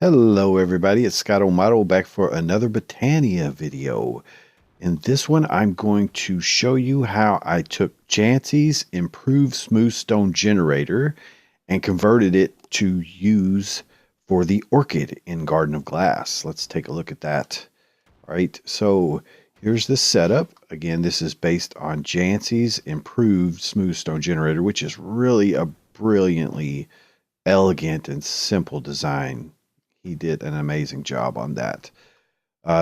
Hello everybody, it's Scott O'Motto back for another Botania video. In this one, I'm going to show you how I took Jansey's improved smooth stone generator and converted it to use for the Orchid in Garden of Glass. Let's take a look at that. All right, so here's the setup. Again, this is based on Jansey's improved smooth stone generator, which is really a brilliantly elegant and simple design. He did an amazing job on that.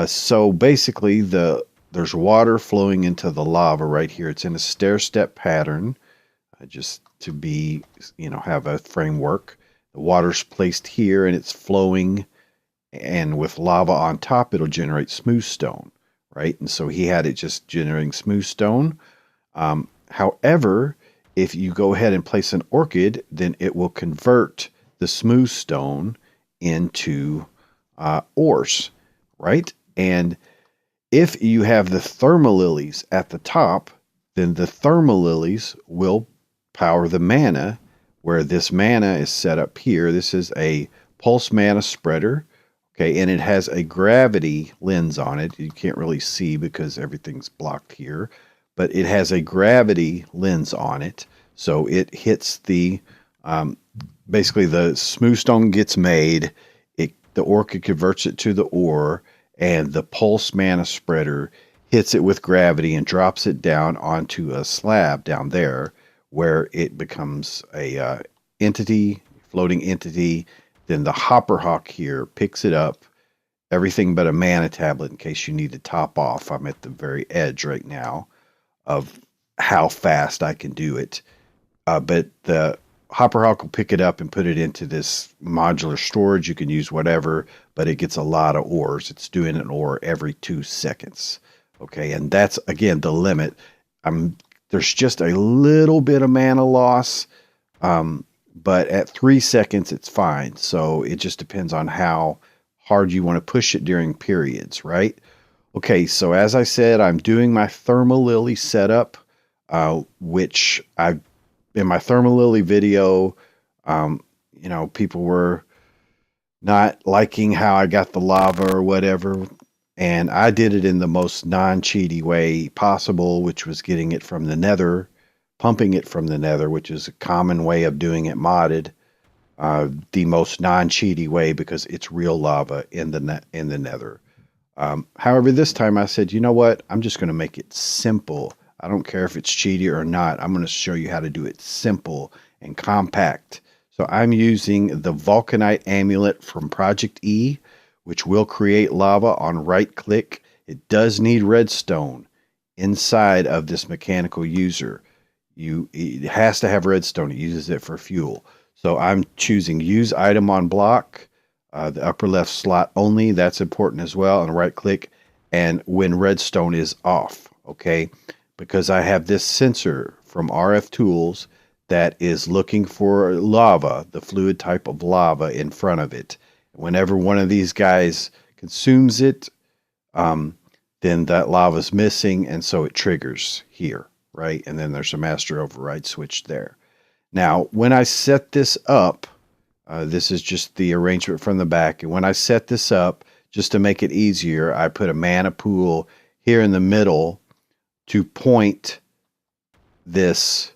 So basically, there's water flowing into the lava right here. It's in a stair-step pattern, just to be, have a framework. The water's placed here and it's flowing, and with lava on top, it'll generate smooth stone, right? And so he had it just generating smooth stone. However, if you go ahead and place an orchid, then it will convert the smooth stone into ores, right? And if you have the thermalilies at the top, then the thermalilies will power the mana, where this mana is set up here. This is a pulse mana spreader, okay, and it has a gravity lens on it. You can't really see because everything's blocked here, but it has a gravity lens on it, so it hits the basically the smooth stone gets made, the orchid converts it to the ore, and the pulse mana spreader hits it with gravity and drops it down onto a slab down there, where it becomes a floating entity. Then the hopper hawk here picks it up, everything but a mana tablet in case you need to top off. I'm at the very edge right now of how fast I can do it. But the Hopper Hawk will pick it up and put it into this modular storage. You can use whatever, but it gets a lot of ores. It's doing an ore every 2 seconds. Okay, and that's, again, the limit. There's just a little bit of mana loss, but at 3 seconds, it's fine. So it just depends on how hard you want to push it during periods, right? Okay, so as I said, I'm doing my thermalily setup, which in my thermalily video, people were not liking how I got the lava or whatever, and I did it in the most non-cheaty way possible, which was getting it from the nether, pumping it from the nether, which is a common way of doing it modded, the most non-cheaty way because it's real lava in the nether. However, this time I said, you know what? I'm just going to make it simple. I don't care if it's cheaty or not. I'm going to show you how to do it simple and compact. So I'm using the Vulcanite amulet from Project E, which will create lava on right click. It does need redstone inside of this mechanical user. It has to have redstone. It uses it for fuel. So I'm choosing use item on block, the upper left slot only. That's important as well. And right click, and when redstone is off, okay? Because I have this sensor from RF Tools that is looking for lava, the fluid type of lava in front of it. Whenever one of these guys consumes it, then that lava is missing, and so it triggers here, right? And then there's a master override switch there. Now, when I set this up, this is just the arrangement from the back, and when I set this up, just to make it easier, I put a mana pool here in the middle to point this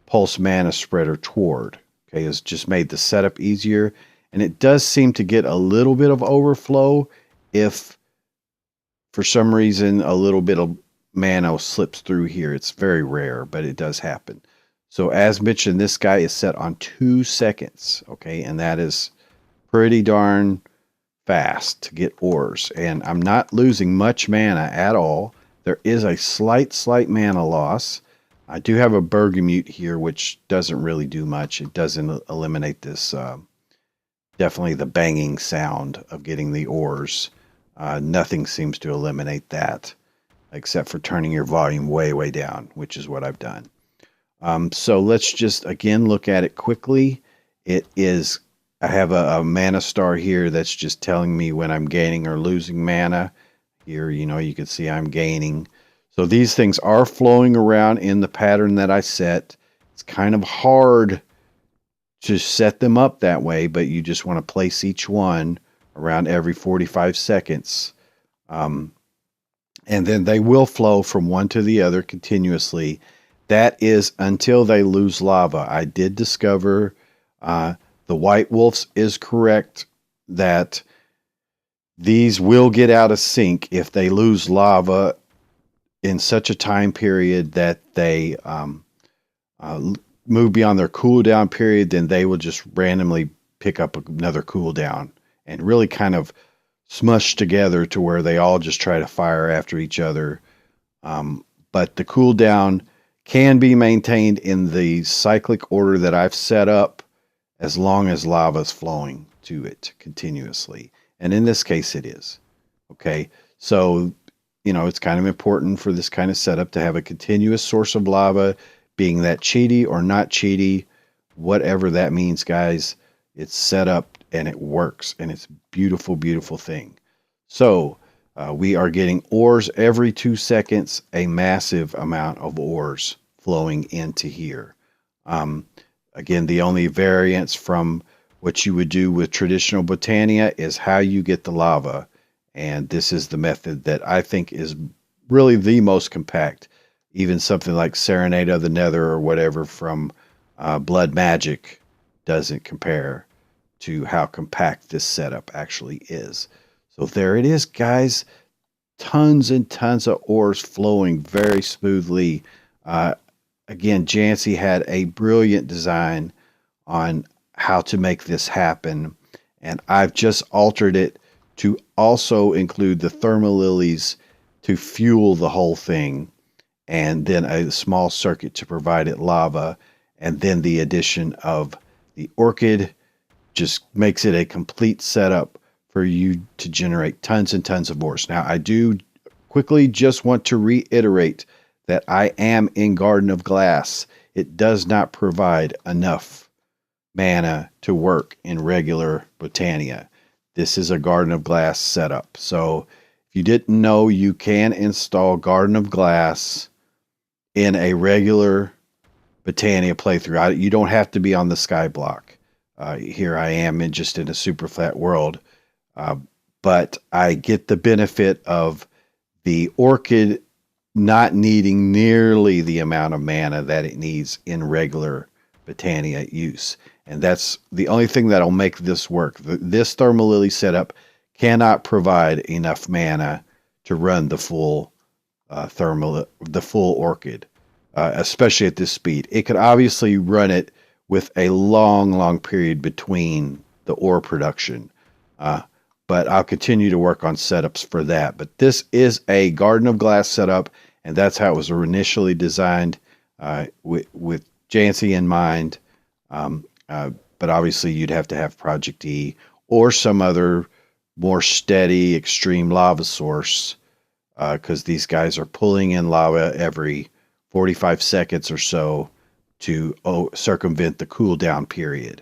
pulse mana spreader toward. Okay, it's just made the setup easier, and it does seem to get a little bit of overflow if for some reason a little bit of mana slips through here. It's very rare, but it does happen. So as mentioned, this guy is set on 2 seconds, okay, and that is pretty darn fast to get ores, and I'm not losing much mana at all. There is a slight mana loss. I do have a bergamot here, which doesn't really do much. It doesn't eliminate this, definitely the banging sound of getting the ores. Nothing seems to eliminate that, except for turning your volume way down, which is what I've done. So let's just, again, look at it quickly. I have a mana star here that's just telling me when I'm gaining or losing mana. Here, you can see I'm gaining. So these things are flowing around in the pattern that I set. It's kind of hard to set them up that way, but you just want to place each one around every 45 seconds. And then they will flow from one to the other continuously. That is until they lose lava. I did discover the White Wolves is correct that these will get out of sync if they lose lava in such a time period that they move beyond their cooldown period. Then they will just randomly pick up another cooldown and really kind of smush together to where they all just try to fire after each other. But the cooldown can be maintained in the cyclic order that I've set up as long as lava is flowing to it continuously. And in this case, it is. Okay, so, you know, it's kind of important for this kind of setup to have a continuous source of lava, being that cheaty or not cheaty, whatever that means, guys. It's set up and it works, and it's a beautiful, beautiful thing. So we are getting ores every 2 seconds, a massive amount of ores flowing into here. Again, the only variance from what you would do with traditional Botania is how you get the lava. And this is the method that I think is really the most compact. Even something like Serenade of the Nether or whatever from Blood Magic doesn't compare to how compact this setup actually is. So there it is, guys. Tons and tons of ores flowing very smoothly. Again, Jansey had a brilliant design on how to make this happen. And I've just altered it to also include the thermalilies to fuel the whole thing. And then a small circuit to provide it lava. And then the addition of the orchid just makes it a complete setup for you to generate tons and tons of ores. Now, I do quickly just want to reiterate that I am in Garden of Glass. It does not provide enough mana to work in regular Botania. This is a Garden of Glass setup. So if you didn't know, you can install Garden of Glass in a regular Botania playthrough. You don't have to be on the skyblock. Here I am just in a super flat world. But I get the benefit of the orchid not needing nearly the amount of mana that it needs in regular Botania use. And that's the only thing that'll make this work. This thermalily setup cannot provide enough mana to run the full the full orchid, especially at this speed. It could obviously run it with a long period between the ore production. But I'll continue to work on setups for that. But this is a Garden of Glass setup, and that's how it was initially designed with Jansey in mind. But obviously you'd have to have Project E or some other more steady extreme lava source, because these guys are pulling in lava every 45 seconds or so to circumvent the cooldown period.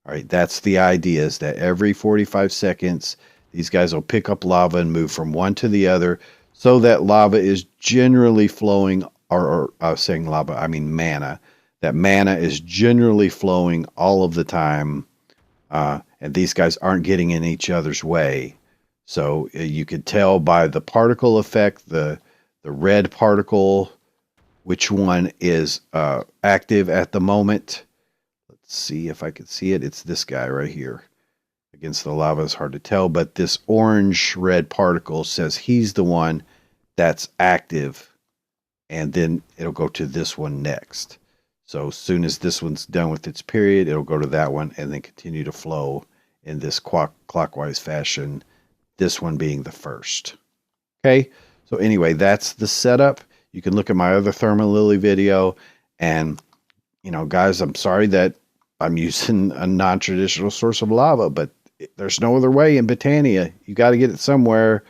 All right, that's the idea, is that every 45 seconds, these guys will pick up lava and move from one to the other, so that lava is generally flowing, or I was saying lava, I mean mana. That mana is generally flowing all of the time, and these guys aren't getting in each other's way. So you could tell by the particle effect, the red particle, which one is active at the moment. Let's see if I can see it. It's this guy right here. Against the lava, it's hard to tell, but this orange-red particle says he's the one that's active, and then it'll go to this one next. So as soon as this one's done with its period, it'll go to that one and then continue to flow in this clockwise fashion, this one being the first. Okay, so anyway, that's the setup. You can look at my other thermalily video, and, you know, guys, I'm sorry that I'm using a non-traditional source of lava, but there's no other way in Botania. You got to get it somewhere.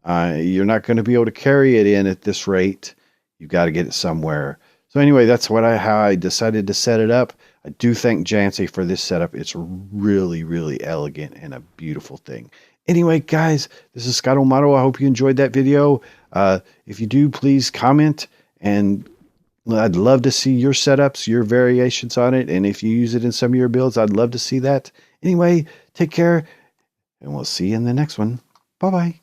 You're not going to be able to carry it in at this rate. You've got to get it somewhere. So anyway, that's how I decided to set it up. I do thank Jansey for this setup. It's really elegant and a beautiful thing. Anyway, guys, this is Scott O'Mato. I hope you enjoyed that video. If you do, please comment, and I'd love to see your setups, your variations on it. And if you use it in some of your builds, I'd love to see that. Anyway, take care. And we'll see you in the next one. Bye-bye.